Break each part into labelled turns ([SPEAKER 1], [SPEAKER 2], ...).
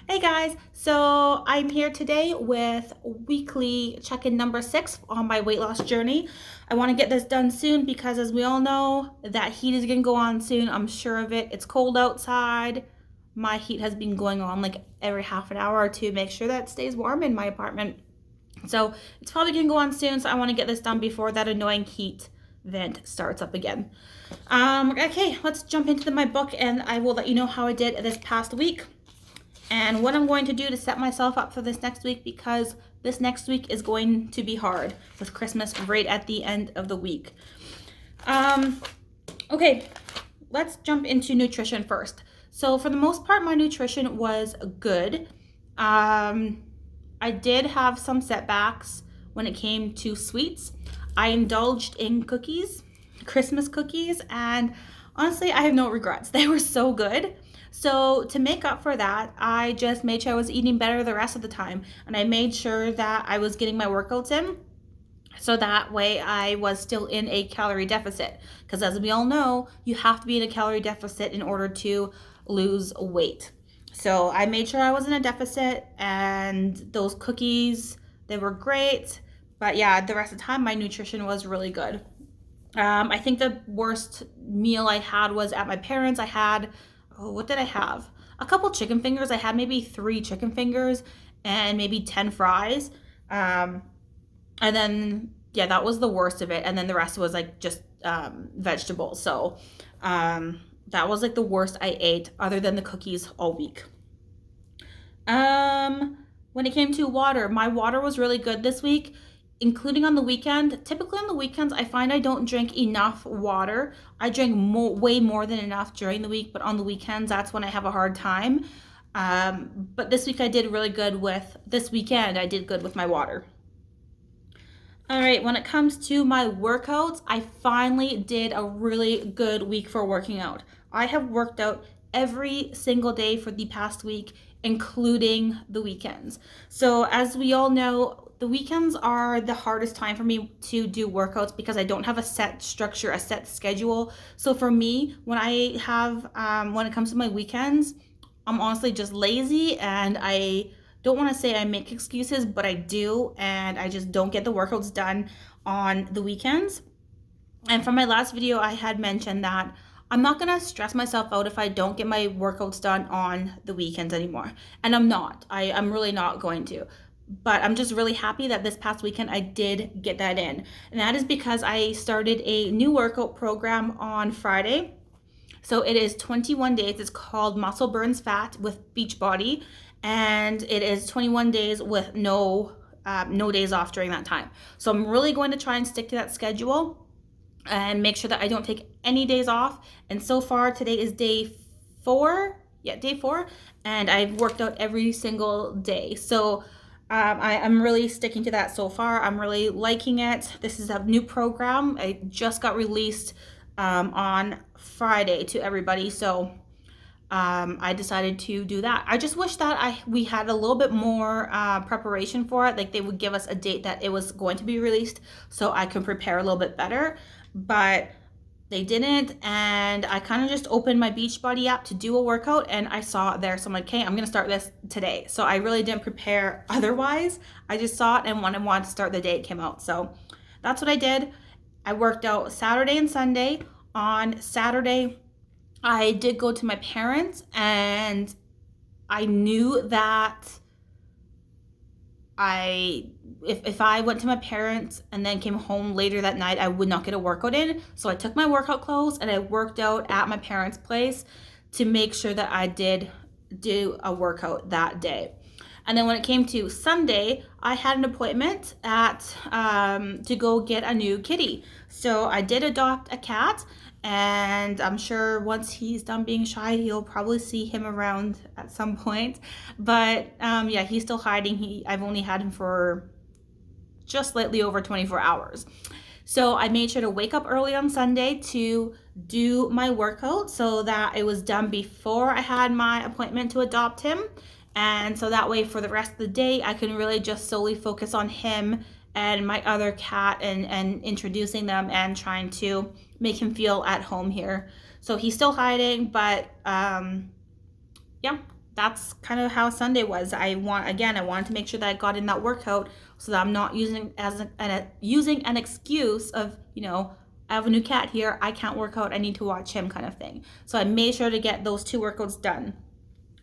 [SPEAKER 1] Hey guys, so I'm here today with weekly check-in number 6 on my weight loss journey. I want to get this done soon because as we all know, that heat is going to go on soon. I'm sure of it. It's cold outside. My heat has been going on like every half an hour to make sure that it stays warm in my apartment. So it's probably going to go on soon, so I want to get this done before that annoying heat vent starts up again. Okay, let's jump into my book and I will let you know how I did this past week and what I'm going to do to set myself up for this next week, because this next week is going to be hard with Christmas right at the end of the week. Okay, let's jump into nutrition first. So for the most part, my nutrition was good. I did have some setbacks when it came to sweets. I indulged in cookies, Christmas cookies, and honestly, I have no regrets. They were so good. So to make up for that, I just made sure I was eating better the rest of the time. And I made sure that I was getting my workouts in. So that way I was still in a calorie deficit. Because as we all know, you have to be in a calorie deficit in order to lose weight. So I made sure I was in a deficit, and those cookies, they were great. But yeah, the rest of the time, my nutrition was really good. I think the worst meal I had was at my parents'. I had, oh, what did I have? A couple chicken fingers. I had maybe 3 chicken fingers and maybe 10 fries. And then, yeah, that was the worst of it. And then the rest was like just vegetables. So that was like the worst I ate other than the cookies all week. When it came to water, my water was really good this week, including on the weekend. Typically on the weekends, I find I don't drink enough water. I drink way more than enough during the week, but on the weekends, that's when I have a hard time. But this week I did really good with, this weekend, I did good with my water. All right, when it comes to my workouts, I finally did a really good week for working out. I have worked out every single day for the past week, including the weekends. So, as we all know, the weekends are the hardest time for me to do workouts because I don't have a set structure, a set schedule. So, for me, when it comes to my weekends, I'm honestly just lazy, and I don't want to say I make excuses, but I do, and I just don't get the workouts done on the weekends. And from my last video, I had mentioned that I'm not going to stress myself out if I don't get my workouts done on the weekends anymore. And I'm not. I'm really not going to. But I'm just really happy that this past weekend I did get that in. And that is because I started a new workout program on Friday. So it is 21 days. It's called Muscle Burns Fat with Beachbody, and it is 21 days with no days off during that time. So I'm really going to try and stick to that schedule and make sure that I don't take any days off. And so far, today is day 4. Yeah, day 4, and I've worked out every single day. So I'm really sticking to that so far. I'm really liking it. This is a new program. It just got released on Friday to everybody. So I decided to do that. I just wish that we had a little bit more preparation for it. Like they would give us a date that it was going to be released so I can prepare a little bit better. But they didn't, and I kind of just opened my Beachbody app to do a workout, and I saw it there. So I'm like, okay, I'm going to start this today. So I really didn't prepare otherwise. I just saw it and wanted to start the day it came out. So that's what I did. I worked out Saturday and Sunday. On Saturday, I did go to my parents, and I knew that if I went to my parents and then came home later that night, I would not get a workout in. So I took my workout clothes and I worked out at my parents' place to make sure that I did do a workout that day. And then when it came to Sunday, I had an appointment to go get a new kitty. So I did adopt a cat, and I'm sure once he's done being shy, you'll probably see him around at some point. But yeah, he's still hiding. I've only had him for just slightly over 24 hours. So I made sure to wake up early on Sunday to do my workout so that it was done before I had my appointment to adopt him. And so that way for the rest of the day, I can really just solely focus on him and my other cat and introducing them and trying to make him feel at home here. So he's still hiding, but yeah, that's kind of how Sunday was. I wanted to make sure that I got in that workout so that I'm not using an excuse of, I have a new cat here, I can't work out, I need to watch him kind of thing. So I made sure to get those 2 workouts done.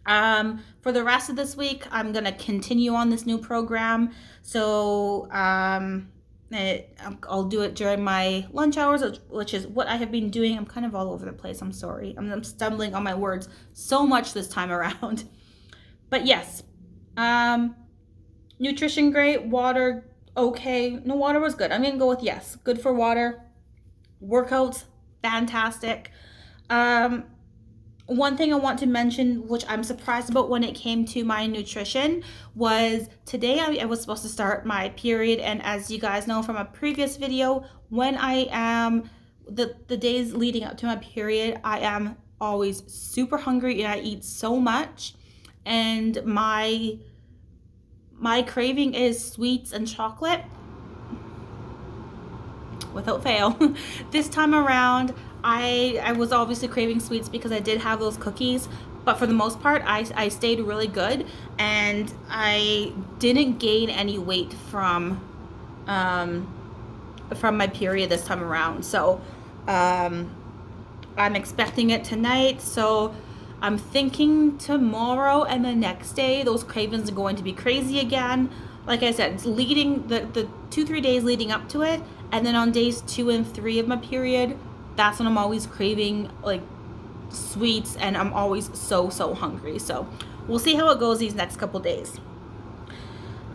[SPEAKER 1] For the rest of this week, I'm gonna continue on this new program. So I'll do it during my lunch hours, which is what I have been doing. I'm kind of all over the place. I'm sorry. I'm stumbling on my words so much this time around. But yes, nutrition great, water okay. No, water was good. I'm gonna go with yes. Good for water. Workouts fantastic. One thing I want to mention, which I'm surprised about when it came to my nutrition, was today I was supposed to start my period, and as you guys know from a previous video, when I am the days leading up to my period, I am always super hungry and I eat so much, and my craving is sweets and chocolate without fail. This time around, I was obviously craving sweets because I did have those cookies, but for the most part, I stayed really good, and I didn't gain any weight from my period this time around. So I'm expecting it tonight. So I'm thinking tomorrow and the next day, those cravings are going to be crazy again. Like I said, it's leading the 2-3 days leading up to it, and then on days 2 and 3 of my period, that's when I'm always craving like sweets, and I'm always so hungry. So we'll see how it goes these next couple days.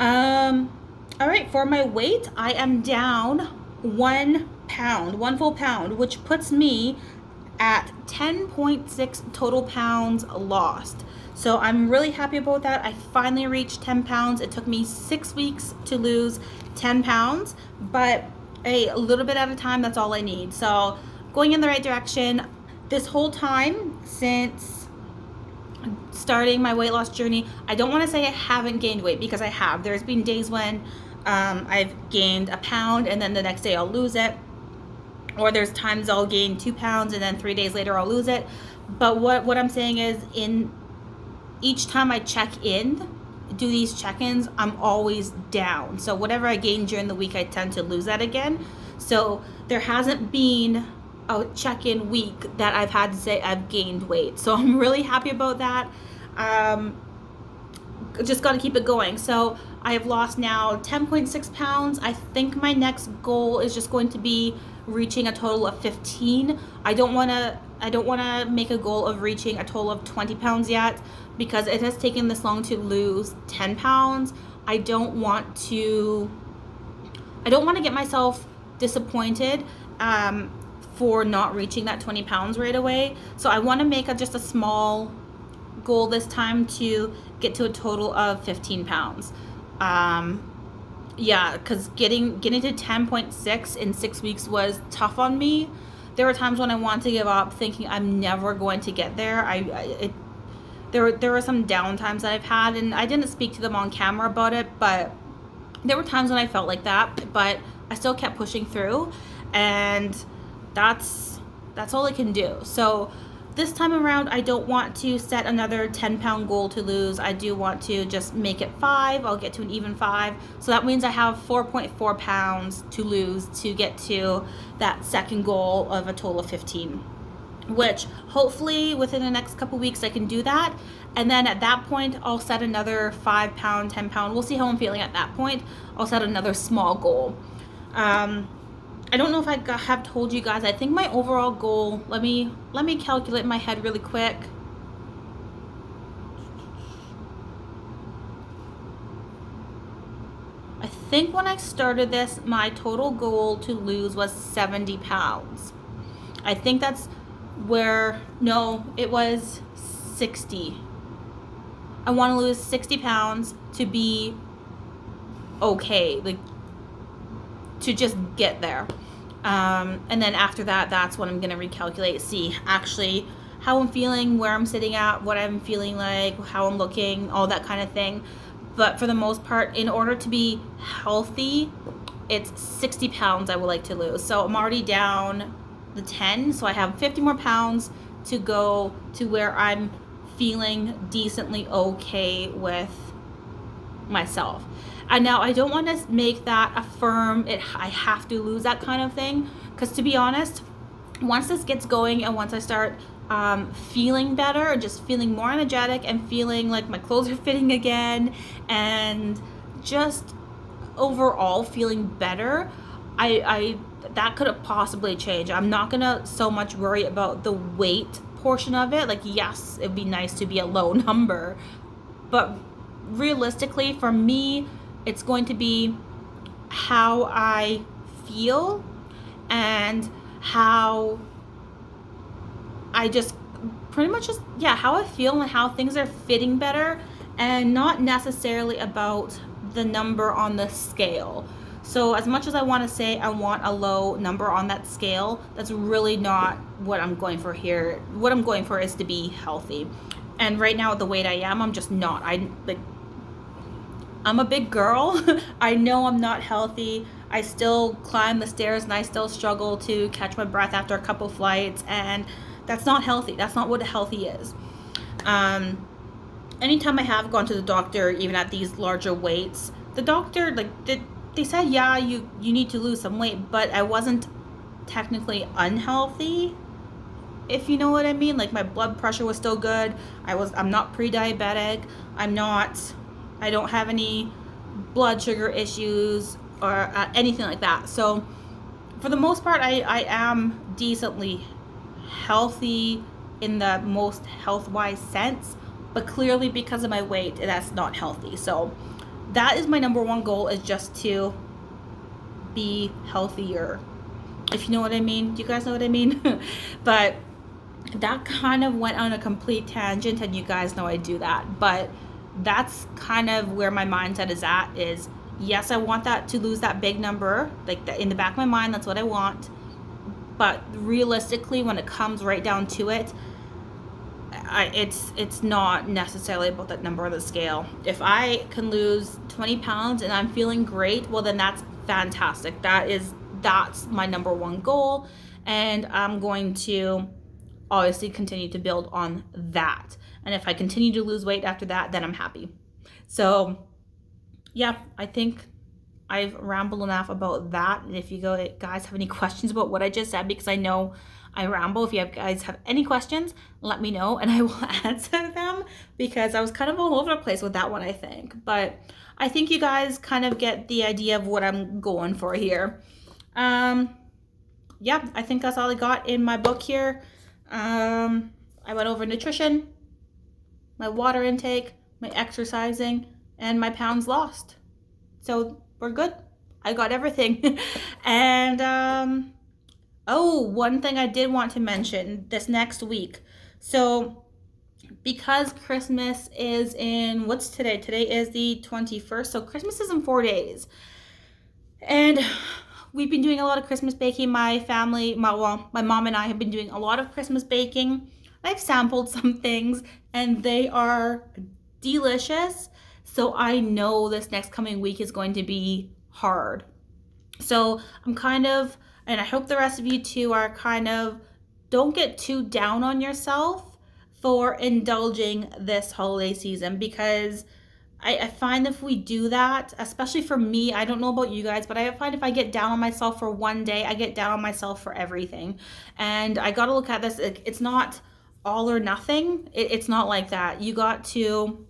[SPEAKER 1] All right, for my weight, I am down 1 pound, 1 full pound, which puts me at 10.6 total pounds lost. So I'm really happy about that. I finally reached 10 pounds. It took me 6 weeks to lose 10 pounds, but a little bit at a time, that's all I need. So going in the right direction. This whole time since starting my weight loss journey, I don't want to say I haven't gained weight, because I have. There's been days when I've gained a pound and then the next day I'll lose it. Or there's times I'll gain 2 pounds and then 3 days later I'll lose it. But what I'm saying is, in each time I do these check-ins, I'm always down. So whatever I gain during the week, I tend to lose that again. So there hasn't been a check-in week that I've had to say I've gained weight. So I'm really happy about that. Just got to keep it going. So I have lost now 10.6 pounds. I think my next goal is just going to be reaching a total of 15. I don't want to make a goal of reaching a total of 20 pounds yet, because it has taken this long to lose 10 pounds. I don't want to get myself disappointed for not reaching that 20 pounds right away. So I want to make just a small goal this time to get to a total of 15 pounds. Because getting to 10.6 in 6 weeks was tough on me. There were times when I wanted to give up, thinking I'm never going to get there. There were some down times that I've had, and I didn't speak to them on camera about it, but there were times when I felt like that, but I still kept pushing through, and that's all I can do. So this time around, I don't want to set another 10-pound goal to lose. I do want to just make it 5. I'll get to an even 5. So that means I have 4.4 pounds to lose to get to that second goal of a total of 15, which hopefully within the next couple weeks I can do that. And then at that point, I'll set another 5 pound, 10 pound. We'll see how I'm feeling at that point. I'll set another small goal. I don't know if I have told you guys, I think my overall goal, let me calculate in my head really quick. I think when I started this, my total goal to lose was 70 pounds. I think that's it was 60. I want to lose 60 pounds to be okay, like to just get there. And then after that, that's when I'm going to recalculate, see actually how I'm feeling, where I'm sitting at, what I'm feeling like, how I'm looking, all that kind of thing. But for the most part, in order to be healthy, it's 60 pounds I would like to lose. So I'm already down the 10, so I have 50 more pounds to go to where I'm feeling decently okay with myself. And now I don't want to make that a firm, I have to lose that kind of thing. Because to be honest, once this gets going and once I start feeling better, just feeling more energetic and feeling like my clothes are fitting again and just overall feeling better, I that could have possibly changed. I'm not gonna so much worry about the weight portion of it. Like, yes, it'd be nice to be a low number, but realistically for me, it's going to be how I feel and how I just pretty much just, yeah, how I feel and how things are fitting better, and not necessarily about the number on the scale. So as much as I want to say I want a low number on that scale, that's really not what I'm going for here. What I'm going for is to be healthy. And right now, at the weight I am, I'm just not. I'm a big girl. I know I'm not healthy. I still climb the stairs and I still struggle to catch my breath after a couple flights, and that's not healthy. That's not what healthy is. Anytime I have gone to the doctor, even at these larger weights, the doctor, they said, yeah, you need to lose some weight, but I wasn't technically unhealthy, if you know what I mean. Like, my blood pressure was still good. I'm not pre-diabetic. I don't have any blood sugar issues or anything like that. So for the most part, I am decently healthy in the most health-wise sense, but clearly because of my weight, that's not healthy. So that is my number one goal, is just to be healthier, if you know what I mean. Do you guys know what I mean? But that kind of went on a complete tangent, and you guys know I do that. But that's kind of where my mindset is at, is yes, I want that to lose that big number. Like, in the back of my mind, that's what I want. But realistically, when it comes right down to it, it's not necessarily about that number on the scale. If I can lose 20 pounds and I'm feeling great, well, then that's fantastic. That's my number one goal, and I'm going to obviously continue to build on that. And if I continue to lose weight after that, then I'm happy. So yeah, I think I've rambled enough about that. And if you guys have any questions about what I just said, because I know I ramble, if you guys have any questions, let me know and I will answer them, because I was kind of all over the place with that one, I think. But I think you guys kind of get the idea of what I'm going for here. Yeah, I think that's all I got in my book here. I went over nutrition, my water intake, my exercising, and my pounds lost. So we're good. I got everything. And one thing I did want to mention this next week. So because Christmas is in, what's today? Today is the 21st. So Christmas is in 4 days. And we've been doing a lot of Christmas baking. My family, my mom and I have been doing a lot of Christmas baking. I've sampled some things and they are delicious. So I know this next coming week is going to be hard. So I'm kind of, and I hope the rest of you too are kind of, don't get too down on yourself for indulging this holiday season, because I find if we do that, especially for me, I don't know about you guys, but I find if I get down on myself for one day, I get down on myself for everything. And I got to look at this, it's not all or nothing. It's not like that. You got to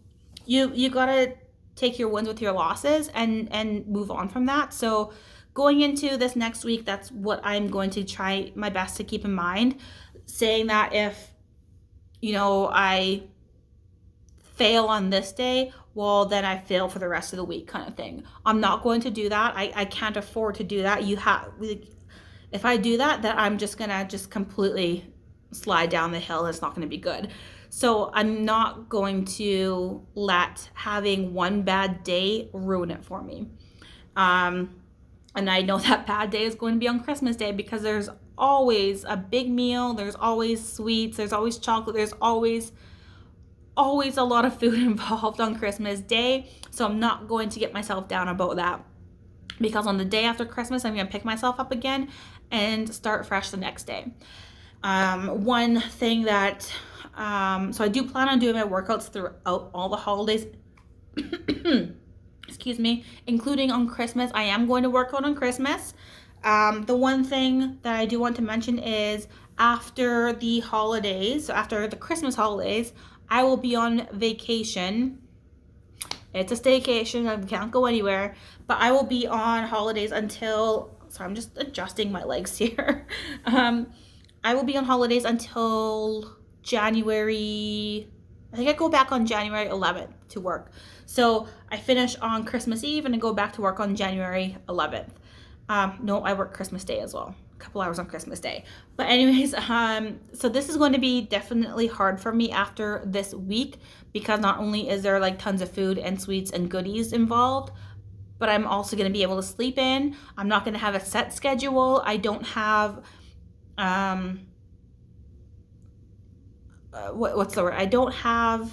[SPEAKER 1] take your wins with your losses and move on from that. So going into this next week, that's what I'm going to try my best to keep in mind, saying that if, I fail on this day, well, then I fail for the rest of the week, kind of thing. I'm not going to do that. I can't afford to do that. If I do that, then I'm just going to completely slide down the hill. It's not going to be good. So I'm not going to let having one bad day ruin it for me. And I know that bad day is going to be on Christmas Day, because there's always a big meal, there's always sweets, there's always chocolate, there's always a lot of food involved on Christmas Day. So I'm not going to get myself down about that, because on the day after Christmas, I'm going to pick myself up again and start fresh the next day. One thing that So I do plan on doing my workouts throughout all the holidays. Excuse me, including on Christmas. I am going to work out on Christmas. The one thing that I do want to mention is after the holidays, so after the Christmas holidays, I will be on vacation. It's a staycation. I can't go anywhere, but I will be on holidays until. Sorry, I'm just adjusting my legs here. I will be on holidays until January. I think I go back on January 11th to work. So I finish on Christmas Eve and I go back to work on January 11th. No, I work Christmas Day as well. A couple hours on Christmas Day. But anyways, so this is going to be definitely hard for me after this week because not only is there like tons of food and sweets and goodies involved, but I'm also going to be able to sleep in. I'm not going to have a set schedule. I don't have what's the word? I don't have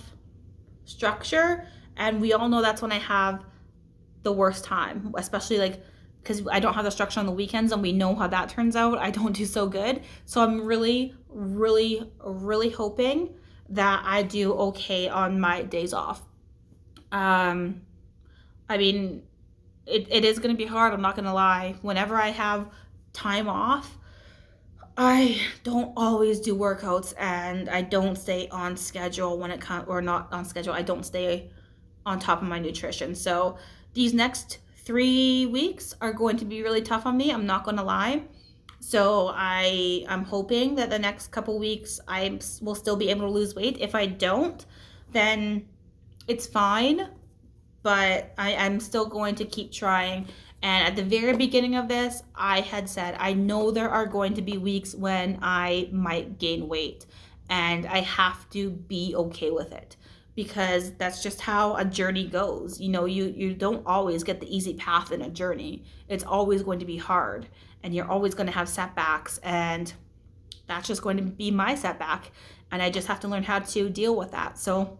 [SPEAKER 1] structure, and we all know that's when I have the worst time, especially like because I don't have the structure on the weekends and we know how that turns out. I don't do so good. So I'm really, really, really hoping that I do okay on my days off. I mean, it is going to be hard. I'm not going to lie. Whenever I have time off, I don't always do workouts and I don't stay on schedule when it comes, or not on schedule. I don't stay on top of my nutrition. So these next 3 weeks are going to be really tough on me. I'm not going to lie. So I'm hoping that the next couple weeks I will still be able to lose weight. If I don't, then it's fine. But I'm still going to keep trying. And at the very beginning of this, I had said, I know there are going to be weeks when I might gain weight. And I have to be okay with it. Because that's just how a journey goes. You know, you don't always get the easy path in a journey. It's always going to be hard. And you're always going to have setbacks. And that's just going to be my setback. And I just have to learn how to deal with that. So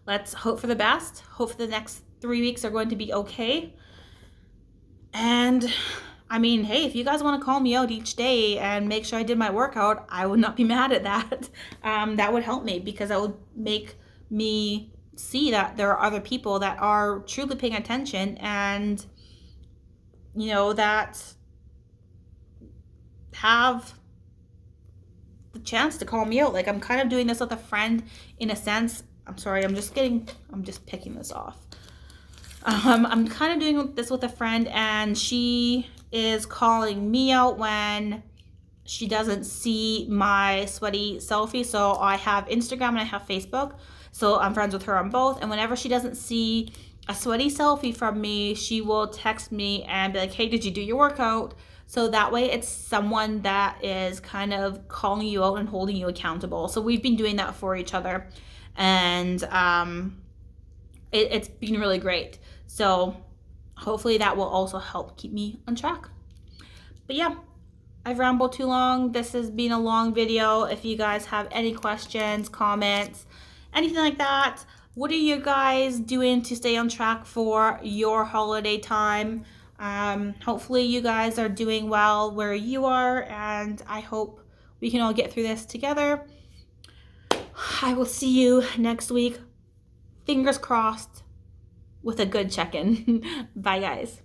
[SPEAKER 1] let's hope for the best. Hope for the next 3 weeks are going to be okay. And I mean, hey, if you guys want to call me out each day and make sure I did my workout, I would not be mad at that. That would help me because that would make me see that there are other people that are truly paying attention and, you know, that have the chance to call me out. Like I'm kind of doing this with a friend in a sense. I'm sorry, I'm just picking this off. I'm kind of doing this with a friend and she is calling me out when she doesn't see my sweaty selfie. So I have Instagram and I have Facebook. So I'm friends with her on both. And whenever she doesn't see a sweaty selfie from me, she will text me and be like, hey, did you do your workout? So that way it's someone that is kind of calling you out and holding you accountable. So we've been doing that for each other. And it's been really great. So hopefully that will also help keep me on track. But yeah, I've rambled too long. This has been a long video. If you guys have any questions, comments, anything like that, what are you guys doing to stay on track for your holiday time? Hopefully you guys are doing well where you are, and I hope we can all get through this together. I will see you next week. Fingers crossed with a good check-in. Bye, guys.